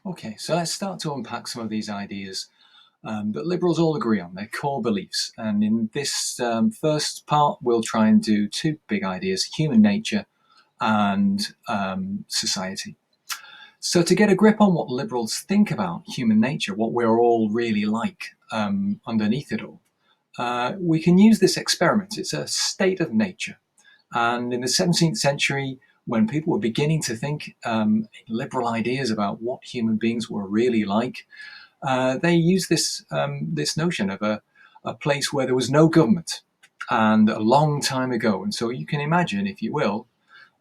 Okay, so let's start to unpack some of these ideas that liberals all agree on, their core beliefs. And in this first part, we'll try and do two big ideas, human nature and society. So to get a grip on what liberals think about human nature, what we're all really like underneath it all, we can use this experiment. It's a state of nature. And in the 17th century, when people were beginning to think liberal ideas about what human beings were really like, they used this notion of a place where there was no government, and a long time ago. And so you can imagine, if you will,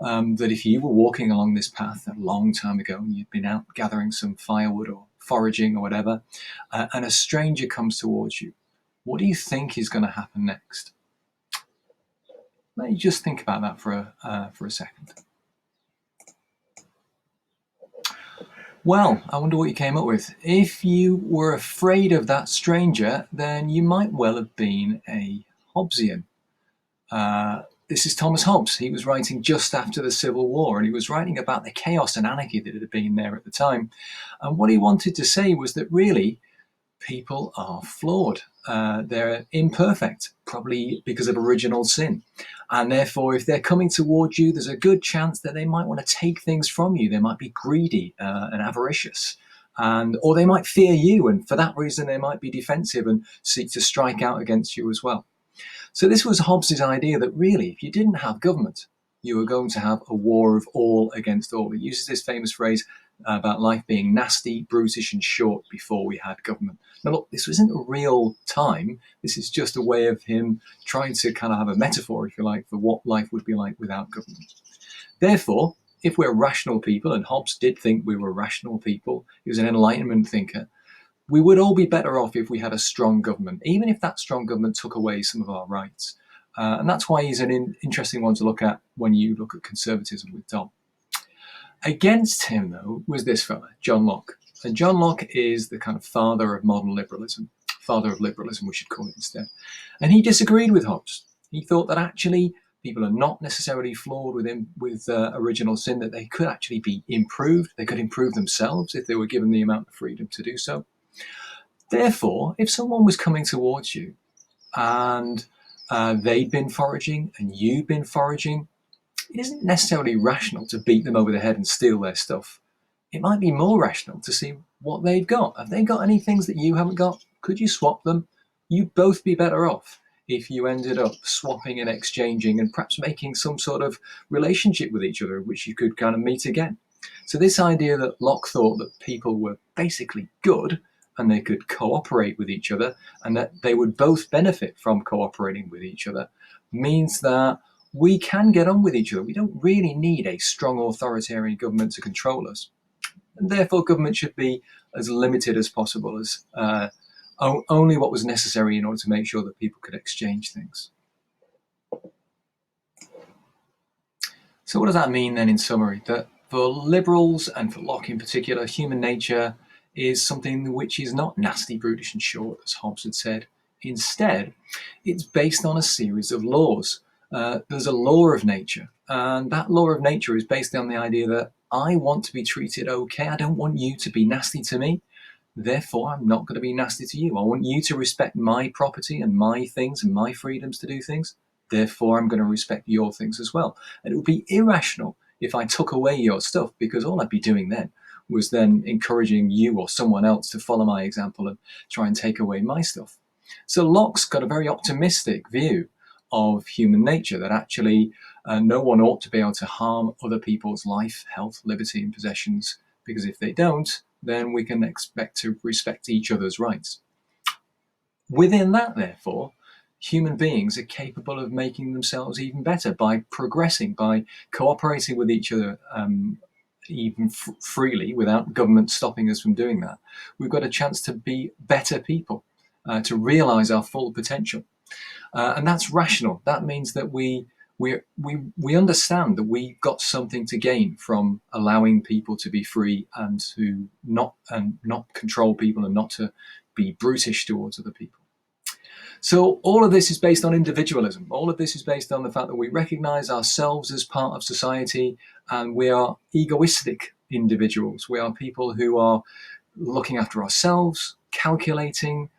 that if you were walking along this path a long time ago and you'd been out gathering some firewood or foraging or whatever, and a stranger comes towards you, what do you think is going to happen next? Let me just think about that for a second. Well, I wonder what you came up with. If you were afraid of that stranger, then you might well have been a Hobbesian. This is Thomas Hobbes. He was writing just after the Civil War, and he was writing about the chaos and anarchy that had been there at the time. And what he wanted to say was that really people are flawed. They're imperfect, probably because of original sin. And therefore, if they're coming towards you, there's a good chance that they might want to take things from you. They might be greedy and avaricious, or they might fear you. And for that reason, they might be defensive and seek to strike out against you as well. So this was Hobbes's idea that really, if you didn't have government, you were going to have a war of all against all. He uses this famous phrase about life being nasty, brutish, and short before we had government. Now, look, this isn't a real time. This is just a way of him trying to kind of have a metaphor, if you like, for what life would be like without government. Therefore, if we're rational people, and Hobbes did think we were rational people, he was an Enlightenment thinker, we would all be better off if we had a strong government, even if that strong government took away some of our rights. And that's why he's an interesting one to look at when you look at conservatism with Tom. Against him, though, was this fella, John Locke. And John Locke is the kind of father of modern liberalism, father of liberalism, we should call it instead. And he disagreed with Hobbes. He thought that actually people are not necessarily flawed with original sin, that they could actually be improved. They could improve themselves if they were given the amount of freedom to do so. Therefore, if someone was coming towards you and they'd been foraging and you'd been foraging, it isn't necessarily rational to beat them over the head and steal their stuff. It might be more rational to see what they've got. Have they got any things that you haven't got? Could you swap them? You'd both be better off if you ended up swapping and exchanging and perhaps making some sort of relationship with each other, which you could kind of meet again. So this idea that Locke thought that people were basically good and they could cooperate with each other and that they would both benefit from cooperating with each other means that we can get on with each other. We don't really need a strong authoritarian government to control us. And therefore, government should be as limited as possible, as only what was necessary in order to make sure that people could exchange things. So what does that mean then in summary? That for liberals, and for Locke in particular, human nature is something which is not nasty, brutish, and short, as Hobbes had said. Instead, it's based on a series of laws. There's a law of nature, and that law of nature is based on the idea that I want to be treated okay. I don't want you to be nasty to me. Therefore, I'm not going to be nasty to you. I want you to respect my property and my things and my freedoms to do things. Therefore, I'm going to respect your things as well. And it would be irrational if I took away your stuff, because all I'd be doing then was then encouraging you or someone else to follow my example and try and take away my stuff. So Locke's got a very optimistic view of human nature, that actually no one ought to be able to harm other people's life, health, liberty, and possessions, because if they don't, then we can expect to respect each other's rights. Within that, therefore, human beings are capable of making themselves even better by progressing, by cooperating with each other even freely without government stopping us from doing that. We've got a chance to be better people, to realize our full potential. And that's rational. That means that we understand that we've got something to gain from allowing people to be free and to not control people and not to be brutish towards other people. So all of this is based on individualism. All of this is based on the fact that we recognize ourselves as part of society and we are egoistic individuals. We are people who are looking after ourselves, calculating,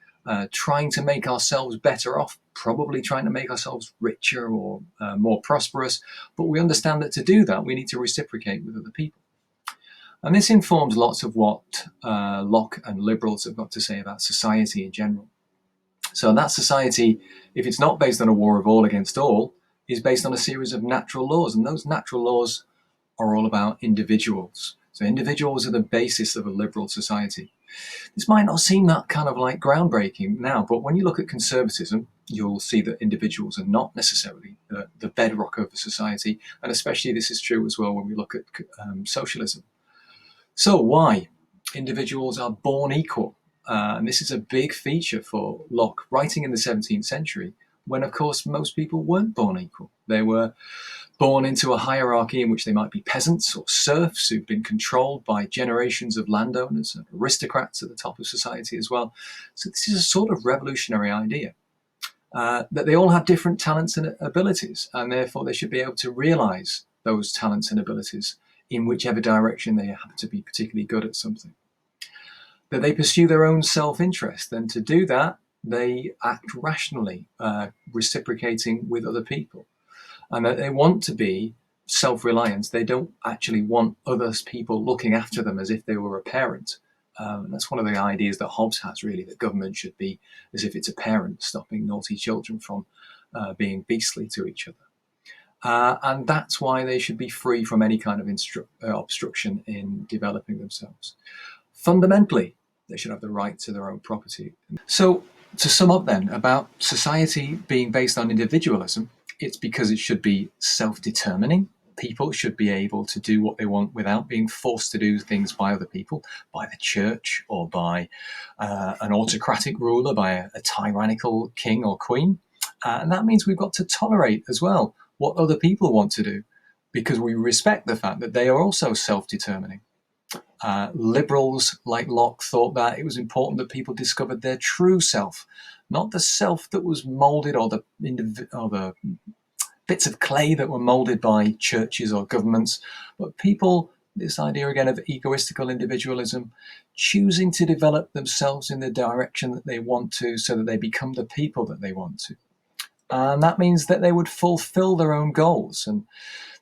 trying to make ourselves better off, probably trying to make ourselves richer or more prosperous. But we understand that to do that, we need to reciprocate with other people. And this informs lots of what Locke and liberals have got to say about society in general. So that society, if it's not based on a war of all against all, is based on a series of natural laws. And those natural laws are all about individuals. So individuals are the basis of a liberal society. This might not seem that kind of like groundbreaking now, but when you look at conservatism, you'll see that individuals are not necessarily the bedrock of a society. And especially this is true as well when we look at socialism. So why? Individuals are born equal. And this is a big feature for Locke, writing in the 17th century, when, of course, most people weren't born equal. They were born into a hierarchy in which they might be peasants or serfs who've been controlled by generations of landowners and aristocrats at the top of society as well. So this is a sort of revolutionary idea, that they all have different talents and abilities, and therefore they should be able to realize those talents and abilities in whichever direction they happen to be particularly good at something. That they pursue their own self-interest, and to do that, they act rationally, reciprocating with other people. And that they want to be self-reliant. They don't actually want other people looking after them as if they were a parent. And that's one of the ideas that Hobbes has, really, that government should be as if it's a parent, stopping naughty children from being beastly to each other. And that's why they should be free from any kind of obstruction in developing themselves. Fundamentally, they should have the right to their own property. So, to sum up then, about society being based on individualism, it's because it should be self-determining. People should be able to do what they want without being forced to do things by other people, by the church or by an autocratic ruler, by a tyrannical king or queen. And that means we've got to tolerate as well what other people want to do, because we respect the fact that they are also self-determining. Liberals like Locke thought that it was important that people discovered their true self, not the self that was molded or the bits of clay that were molded by churches or governments, but people, this idea again of egoistical individualism, choosing to develop themselves in the direction that they want to so that they become the people that they want to. And that means that they would fulfill their own goals. And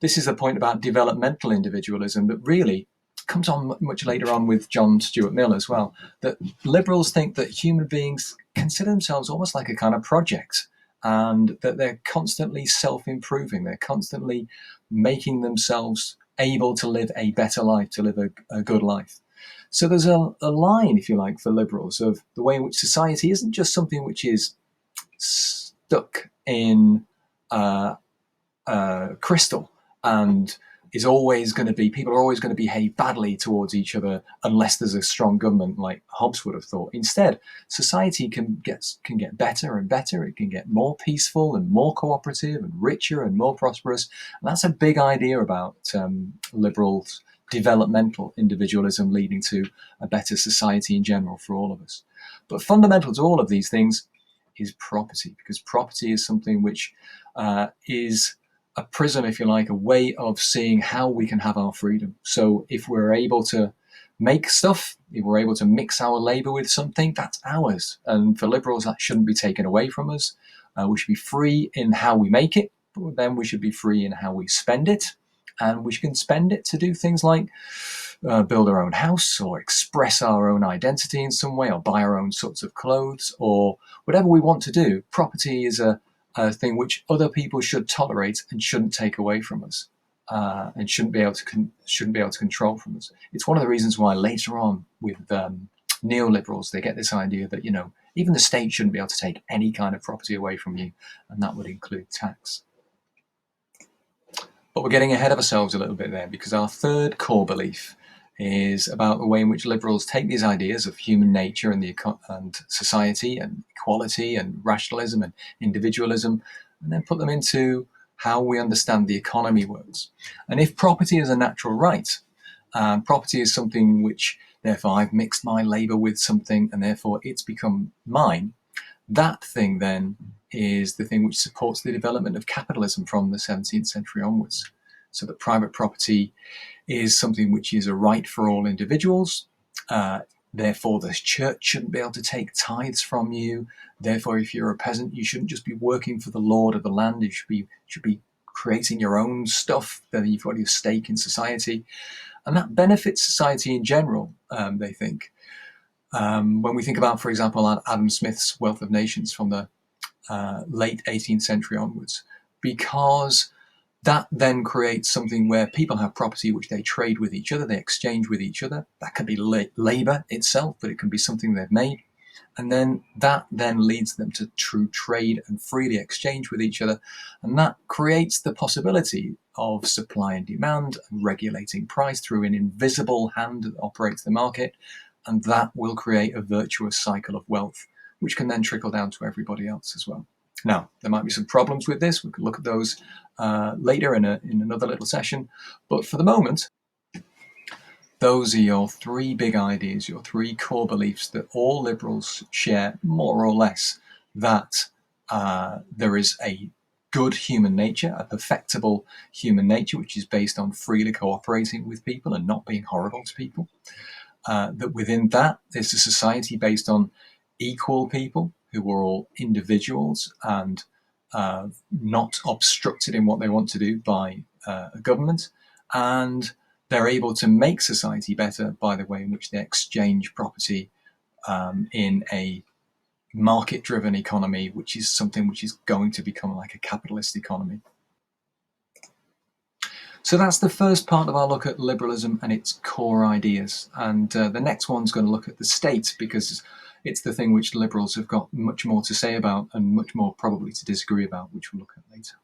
this is the point about developmental individualism that really comes on much later on with John Stuart Mill as well, that liberals think that human beings consider themselves almost like a kind of project, and that they're constantly self-improving. They're constantly making themselves able to live a better life, to live a good life. So there's a line, if you like, for liberals of the way in which society isn't just something which is stuck in crystal and is always going to be, people are always going to behave badly towards each other unless there's a strong government, like Hobbes would have thought. Instead, society can get better and better. It can get more peaceful and more cooperative and richer and more prosperous. And that's a big idea about liberals' developmental individualism leading to a better society in general for all of us. But fundamental to all of these things is property, because property is something which is a prism, if you like, a way of seeing how we can have our freedom. So if we're able to make stuff, if we're able to mix our labor with something, that's ours. And for liberals, that shouldn't be taken away from us. We should be free in how we make it, but then we should be free in how we spend it. And we can spend it to do things like build our own house, or express our own identity in some way, or buy our own sorts of clothes, or whatever we want to do. Property is a thing which other people should tolerate and shouldn't take away from us, and shouldn't be able to control from us. It's one of the reasons why later on with neoliberals, they get this idea that, you know, even the state shouldn't be able to take any kind of property away from you, and that would include tax. But we're getting ahead of ourselves a little bit there, because our third core belief is about the way in which liberals take these ideas of human nature and society and equality and rationalism and individualism, and then put them into how we understand the economy works. And if property is a natural right, property is something which, therefore, I've mixed my labor with something and therefore it's become mine, that thing then is the thing which supports the development of capitalism from the 17th century onwards. So that private property is something which is a right for all individuals. Therefore, the church shouldn't be able to take tithes from you. Therefore, if you're a peasant, you shouldn't just be working for the lord of the land. You should be creating your own stuff. Then you've got your stake in society, and that benefits society in general. They think. When we think about, for example, Adam Smith's Wealth of Nations from the late 18th century onwards, because that then creates something where people have property which they trade with each other, they exchange with each other. That can be labor itself, but it can be something they've made. And then that then leads them to true trade and freely exchange with each other. And that creates the possibility of supply and demand and regulating price through an invisible hand that operates the market. And that will create a virtuous cycle of wealth, which can then trickle down to everybody else as well. Now, there might be some problems with this. We can look at those later in another little session. But for the moment, those are your three big ideas, your three core beliefs that all liberals share, more or less, that there is a good human nature, a perfectible human nature, which is based on freely cooperating with people and not being horrible to people. That within that, there's a society based on equal people who are all individuals and not obstructed in what they want to do by a government, and they're able to make society better by the way in which they exchange property in a market-driven economy, which is something which is going to become like a capitalist economy. So that's the first part of our look at liberalism and its core ideas. And the next one's going to look at the state, because it's the thing which liberals have got much more to say about and much more probably to disagree about, which we'll look at later.